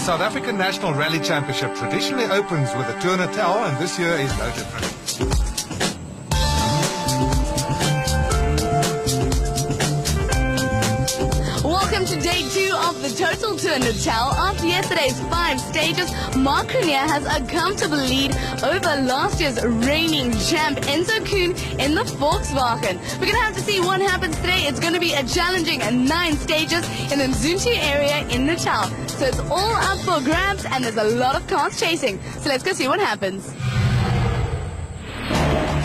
South African National Rally Championship traditionally opens with a Tour Natal, and this year is no different. Welcome to day 2 of the Total Tour Natal. After yesterday's 5 stages, Mark Grenier has a comfortable lead over last year's reigning champ Enzo Kuhn in the Volkswagen. We're going to have to see what happens today. It's going to be a challenging 9 stages in the Mzuntu area in Natal. So it's all up for grabs and there's a lot of cars chasing. So let's go see what happens.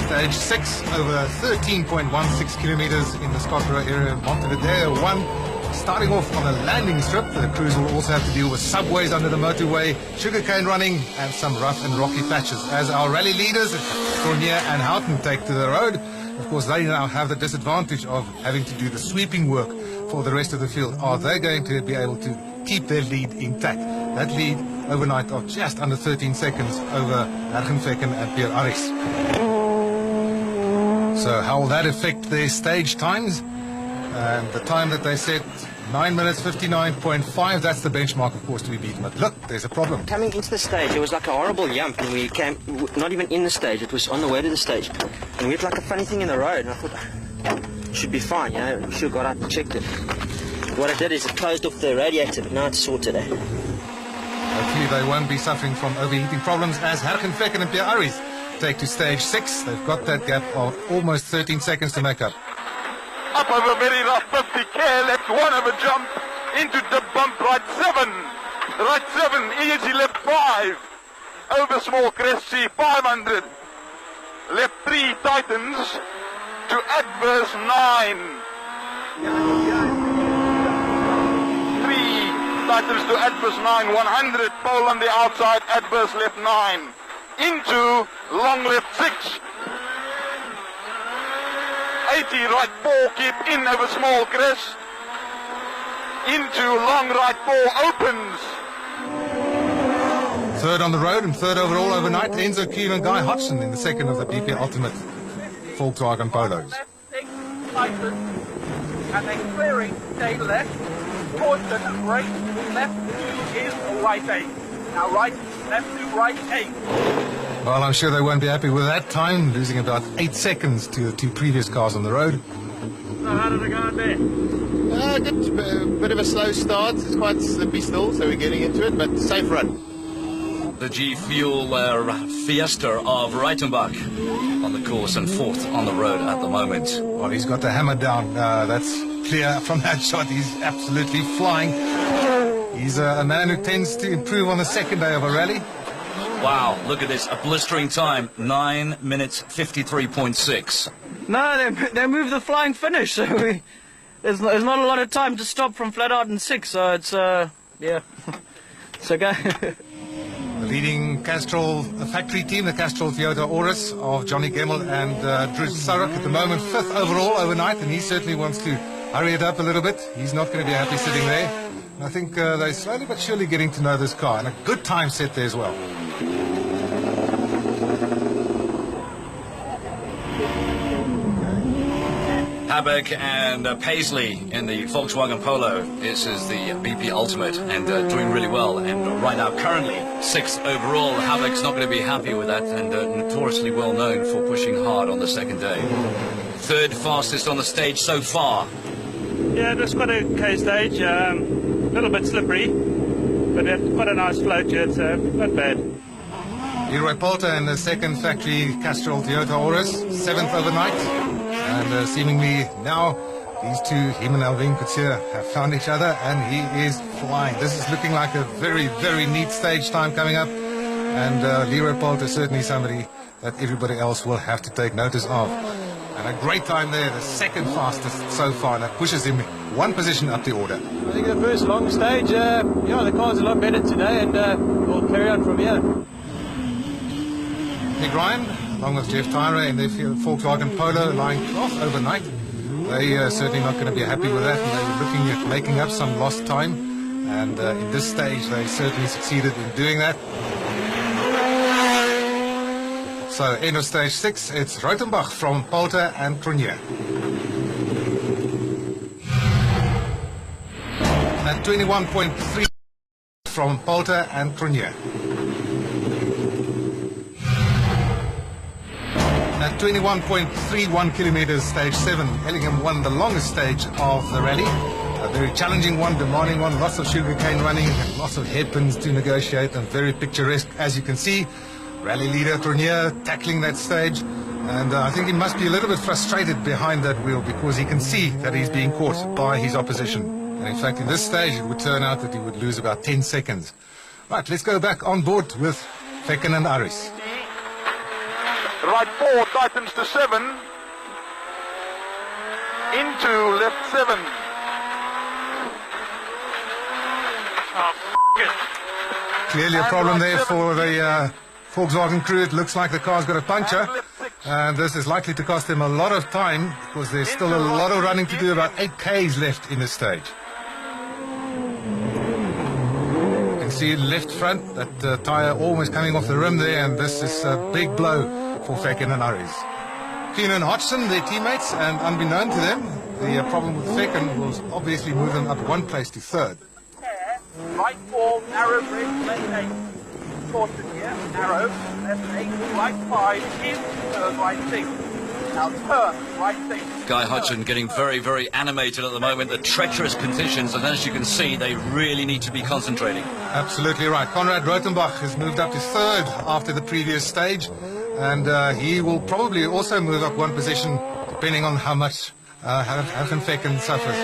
Stage 6 over 13.16 kilometers in the Scotland area of Montevideo 1. Starting off on a landing strip, the crews will also have to deal with subways under the motorway, sugarcane running, and some rough and rocky patches. As our rally leaders, Grenier and Houghton, take to the road, of course, they now have the disadvantage of having to do the sweeping work for the rest of the field. Are they going to be able to keep their lead intact? That lead overnight of just under 13 seconds over Hergenvecken and Pierre Aris. So how will that affect their stage times? And the time that they set, 9 minutes 59.5, that's the benchmark, of course, to be beaten. But look, there's a problem. Coming into the stage, it was like a horrible jump, and we came, not even in the stage, it was on the way to the stage. And we had like a funny thing in the road, and I thought, it should be fine, you know, we should have got out and checked it. What I did is it closed off the radiator, but now it's sorted, eh? Hopefully they won't be suffering from overheating problems as Hergenvecken and Pierre Aris take to stage 6. They've got that gap of almost 13 seconds to make up. Up over very rough 50k, left 1 over jump, into the bump, right 7, easy left 5, over small crest C 500, left 3 tightens to adverse 9, 3 tightens to adverse 9, 100, pole on the outside, adverse left 9, into long left 6, 80 right 4, keep in over small crest, into long right 4, opens. Third on the road and third overall overnight, Enzo Kuhn and Guy Hodgson in the second of the BP Ultimate Volkswagen Polos. Left 6, Titan, and then clearing, stay left, caution, right, left 2 is right 8. Now right, left 2, right 8. Well, I'm sure they won't be happy with that time, losing about 8 seconds to the 2 previous cars on the road. So how did it go out there? A bit of a slow start. It's quite slippy still, so we're getting into it, but safe run. The G Fuel Fiesta of Reitenbach on the course and 4th on the road at the moment. Well, he's got the hammer down. That's clear from that shot. He's absolutely flying. He's a man who tends to improve on the second day of a rally. Wow, look at this, a blistering time, 9 minutes 53.6. No, they moved the flying finish, so there's not a lot of time to stop from flat out in 6, so it's, yeah, it's okay. The leading Castrol factory team, the Castrol Toyota Auris of Johnny Gemmel and Drew Surrock at the moment, 5th overall overnight, and he certainly wants to hurry it up a little bit. He's not going to be happy sitting there. And I think they're slowly but surely getting to know this car, and a good time set there as well. Habeck and Paisley in the Volkswagen Polo. This is the BP Ultimate and doing really well. And right now, currently 6th overall. Habeck's not going to be happy with that and notoriously well known for pushing hard on the second day. 3rd fastest on the stage so far. Yeah, it was quite a okay stage, a little bit slippery, but it had quite a nice flow to it, so not bad. Leroy Poulter in the second factory Castrol Toyota Auris, 7th overnight. And seemingly now these two, him and Alvin Couture, have found each other and he is flying. This is looking like a very, very neat stage time coming up. And Leroy Poulter is certainly somebody that everybody else will have to take notice of. And a great time there, the 2nd fastest so far. That pushes him 1 position up the order. I think the first long stage, yeah, the car's a lot better today, and we'll carry on from here. Nick Ryan, along with Jeff Tyra in their Volkswagen Polo, lying 12th overnight. They are certainly not going to be happy with that, and they're looking at making up some lost time. And in this stage, they certainly succeeded in doing that. So, end of stage 6, it's Reutenbach from Poulter and Grenier. At 21.3 from Polter and Cronje. At 21.31 kilometers, stage 7, Ellingham won the longest stage of the rally. A very challenging one, demanding one, lots of sugarcane running and lots of hairpins to negotiate, and very picturesque, as you can see. Rally leader Cronje tackling that stage, and I think he must be a little bit frustrated behind that wheel because he can see that he's being caught by his opposition. And in fact, in this stage, it would turn out that he would lose about 10 seconds. Right, let's go back on board with Fekken and Aris. Right 4 tightens to 7. Into left 7. Clearly a problem there for the Volkswagen crew. It looks like the car's got a puncture, and this is likely to cost them a lot of time because there's still a lot of running to do, about 8 Ks left in this stage. You can see left front, that tyre almost coming off the rim there, and this is a big blow for Fekken and Aris. Keenan and Hodgson, their teammates, and unbeknown to them, the problem with Fekken was obviously move them up 1 place to 3rd. Right 4, narrow bridge, left 8. Caution here, narrow, left 8, right 5, in, turn right 6. Now turn, right 6. Guy Hodgson getting very, very animated at the moment. The treacherous conditions, and as you can see, they really need to be concentrating. Absolutely right. Konrad Rotenbach has moved up to 3rd after the previous stage, and he will probably also move up 1 position depending on how much Hagen Fekken suffers.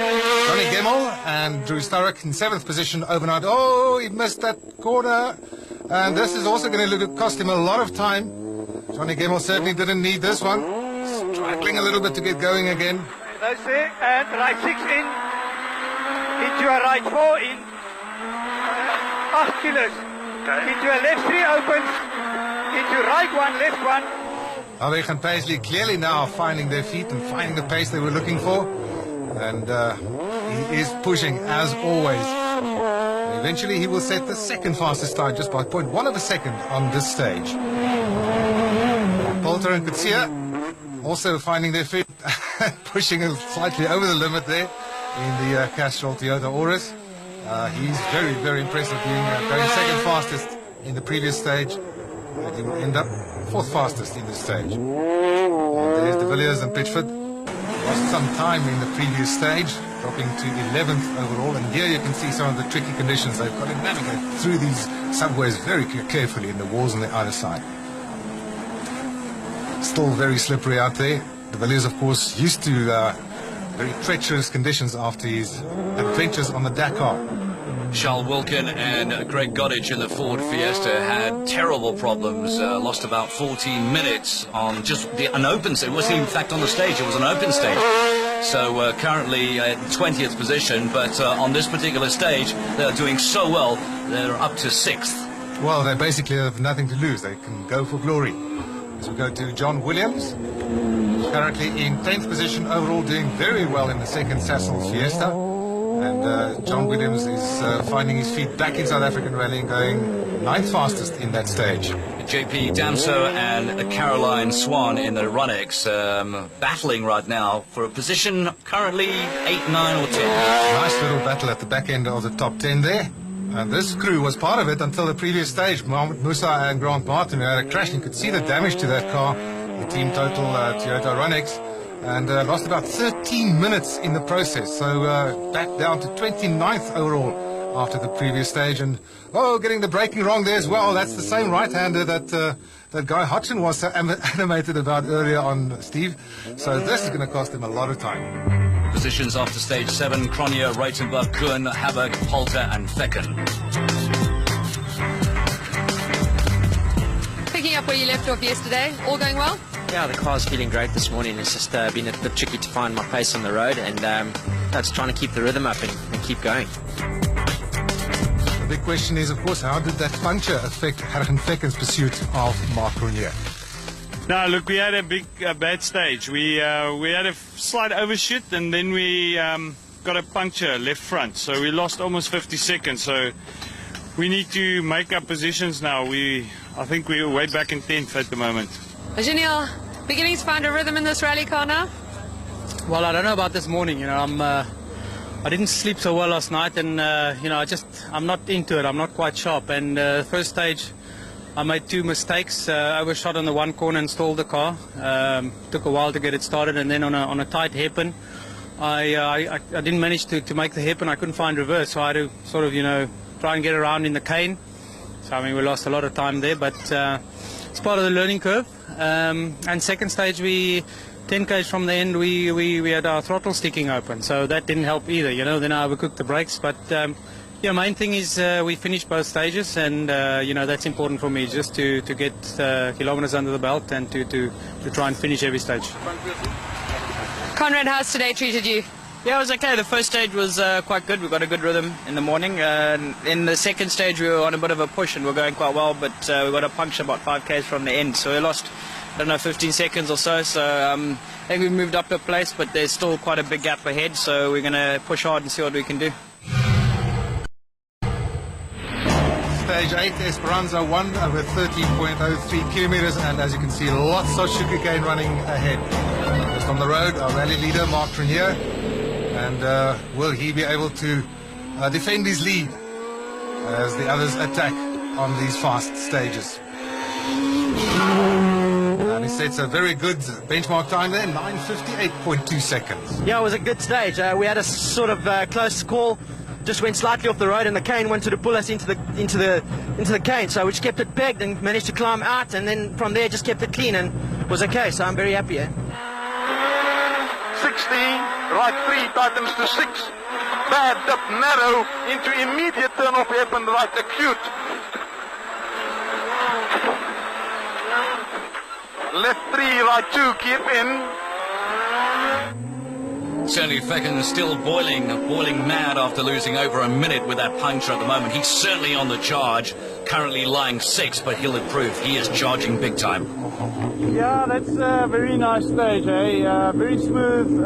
Johnny Gemmel and Drew Sturrock in 7th position overnight. Oh, he missed that corner, and this is also going to cost him a lot of time. Johnny Gemmel certainly didn't need this one. Struggling a little bit to get going again. That's it, and right 6 in. Into a right 4 in. 8 kilos. Into a left 3 opens. Into right 1, left 1. Aveg and Paisley clearly now finding their feet and finding the pace they were looking for. And he is pushing as always. Eventually he will set the 2nd fastest time just by 0.1 of a second on this stage. Polter and Kutsia also finding their feet, pushing slightly over the limit there in the Castrol Toyota Auris. He's very, very impressive, going 2nd fastest in the previous stage. And he will end up 4th fastest in this stage. And there's De Villiers and Pitchford. Lost some time in the previous stage, dropping to 11th overall. And here you can see some of the tricky conditions. They've got to navigate through these subways very carefully in the walls on the other side. Still very slippery out there. De Villiers, of course, used to very treacherous conditions after his adventures on the Dakar. Charles Wilkin and Greg Goddard in the Ford Fiesta had terrible problems, lost about 14 minutes on just an open stage. It wasn't in fact on the stage, it was an open stage. So currently at 20th position, but on this particular stage they're doing so well, they're up to 6th. Well, they basically have nothing to lose. They can go for glory. As we go to John Williams, currently in 10th position overall, doing very well in the 2nd Sasol Fiesta. And John Williams is finding his feet back in South African rallying, going 9th fastest in that stage. JP Damso and Caroline Swan in the Runx battling right now for a position currently 8, 9 or 10. Nice little battle at the back end of the top 10 there. And this crew was part of it until the previous stage. Mohamed Musa and Grant Martin, who had a crash. You could see the damage to that car, the Team Total Toyota Runx. And lost about 13 minutes in the process, so back down to 29th overall after the previous stage. And getting the braking wrong there as well. That's the same right-hander that Guy Hodgson was so animated about earlier on, Steve. So this is going to cost him a lot of time. Positions after stage 7: Cronje, Reitenbach, Kuhn, Haberg, Polter and Fekken. Picking up where you left off yesterday, all going well? Yeah, the car's feeling great this morning. It's just been a bit tricky to find my pace on the road, and just trying to keep the rhythm up and keep going. The big question is, of course, how did that puncture affect Hagen Fekken's pursuit of Mark Cronje? No, look, we had a bad stage. We had a slight overshoot, and then we got a puncture left front, so we lost almost 50 seconds. So we need to make up positions now. I think we're way back in 10th at the moment. Genial. Beginning to find a rhythm in this rally car now? Well, I don't know about this morning. I'm I didn't sleep so well last night, and I'm not into it. I'm not quite sharp. And first stage, I made 2 mistakes. Overshot on the one corner and stalled the car. Took a while to get it started, and then on a tight hairpin, I didn't manage to make the hairpin. I couldn't find reverse, so I had to sort of try and get around in the cane. So I mean, we lost a lot of time there, but it's part of the learning curve. And second stage, 10 km from the end, we had our throttle sticking open, so that didn't help either. Then I overcooked the brakes, but main thing is we finished both stages, and that's important for me, just to get kilometers under the belt and to try and finish every stage. Conrad, how's today treated you? Yeah, it was okay. The first stage was quite good. We got a good rhythm in the morning. In the second stage, we were on a bit of a push and we were going quite well, but we got a puncture about 5 km from the end, so we lost, 15 seconds or so. So I think we moved up a place, but there's still quite a big gap ahead, so we're going to push hard and see what we can do. Stage 8, Esperanza won over 13.03 kilometers, and as you can see, lots of sugarcane running ahead. Just on the road, our rally leader, Mark Trenier, and will he be able to defend his lead as the others attack on these fast stages? And he sets a very good benchmark time there, 9:58.2 seconds. Yeah, it was a good stage. We had a sort of close call. Just went slightly off the road, and the cane wanted to pull us into the cane, so we just kept it pegged and managed to climb out, and then from there just kept it clean and was okay. So I'm very happy. 60, right 3 tightens to 6. Bad dip, narrow into immediate turn off hairpin, right acute. Left 3, right 2, keep in. Certainly Fecken is still boiling mad after losing over a minute with that puncture at the moment. He's certainly on the charge, currently lying 6th, but he'll improve. He is charging big time. Yeah, that's a very nice stage, eh? Very smooth,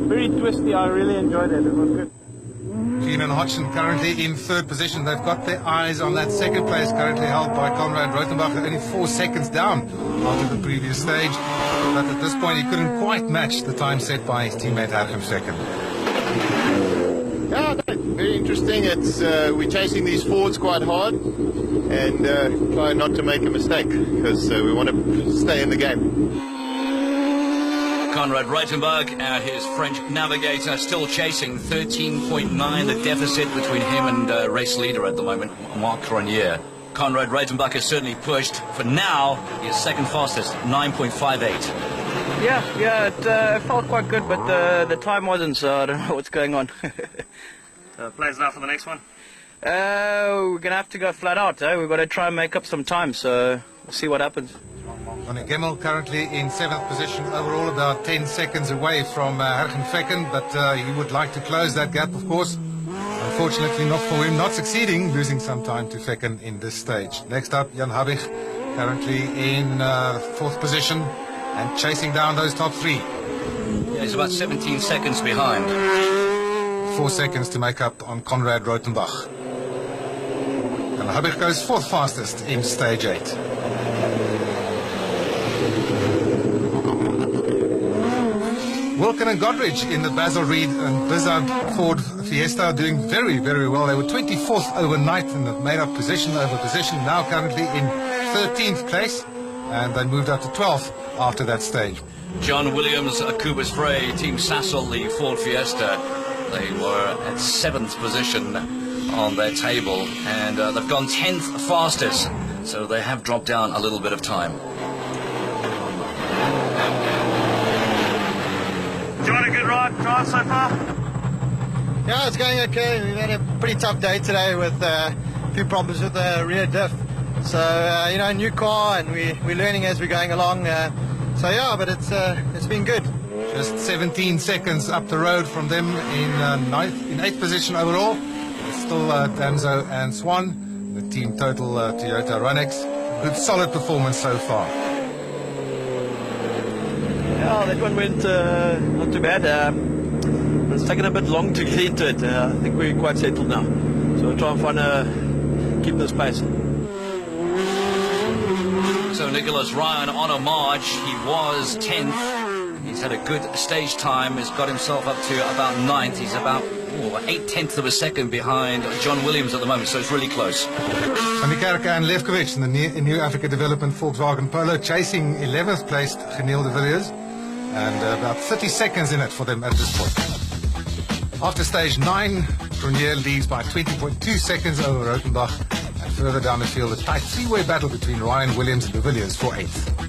very twisty. I really enjoyed it. It was good. Keen and Hodgson currently in 3rd position. They've got their eyes on that 2nd place, currently held by Conrad Rotenbach, only 4 seconds down after the previous stage. But at this point, he couldn't quite match the time set by his teammate Harkim Fecken. Yeah, very interesting. It's we're chasing these forwards quite hard and try not to make a mistake because we want to stay in the game. Conrad Reitenberg, his French navigator, still chasing 13.9, the deficit between him and race leader at the moment, Mark Trenier. Conrad Reitenberg is certainly pushed. For now, he is 2nd fastest, 9.58. Yeah, it felt quite good, but the time wasn't, so I don't know what's going on. Plans now for the next one? We're going to have to go flat out. We've got to try and make up some time, so we'll see what happens. Ronnie Gemmel currently in 7th position overall, about 10 seconds away from Harkim Fecken, but he would like to close that gap, of course. Unfortunately not for him, not succeeding, losing some time to Fecken in this stage. Next up, Jan Habig, currently in 4th position and chasing down those top 3. Yeah, he's about 17 seconds behind. 4 seconds to make up on Conrad Rotenbach. Jan Habig goes 4th fastest in stage 8. Wilken and Godridge in the Basil Reed and Blizzard Ford Fiesta are doing very, very well. They were 24th overnight and have made up position over position, now currently in 13th place, and they moved up to 12th after that stage. John Williams, Kubis Frey, Team Sassel, the Ford Fiesta, they were at 7th position on their table, and they've gone 10th fastest, so they have dropped down a little bit of time. John, a good drive so far? Yeah, it's going okay. We've had a pretty tough day today with a few problems with the rear diff. So, new car, and we're learning as we're going along. So, yeah, but it's been good. Just 17 seconds up the road from them in 8th position overall. It's still Danzo and Swan, the team total Toyota Runex. Good solid performance so far. Yeah, that one went not too bad. It's taken a bit long to get into it. I think we're quite settled now. So we'll try and keep this pace. So Nicholas Ryan on a march. He was 10th. He's had a good stage time. He's got himself up to about 9th. He's about 8/10 of a second behind John Williams at the moment, so it's really close. Anikarka and Lefkovich in the New Africa Development Volkswagen Polo chasing 11th placed Geniel de Villiers, and about 30 seconds in it for them at this point. After stage 9, Grenier leads by 20.2 seconds over Rotenbach, and further down the field a tight three-way battle between Ryan Williams and de Villiers for 8th.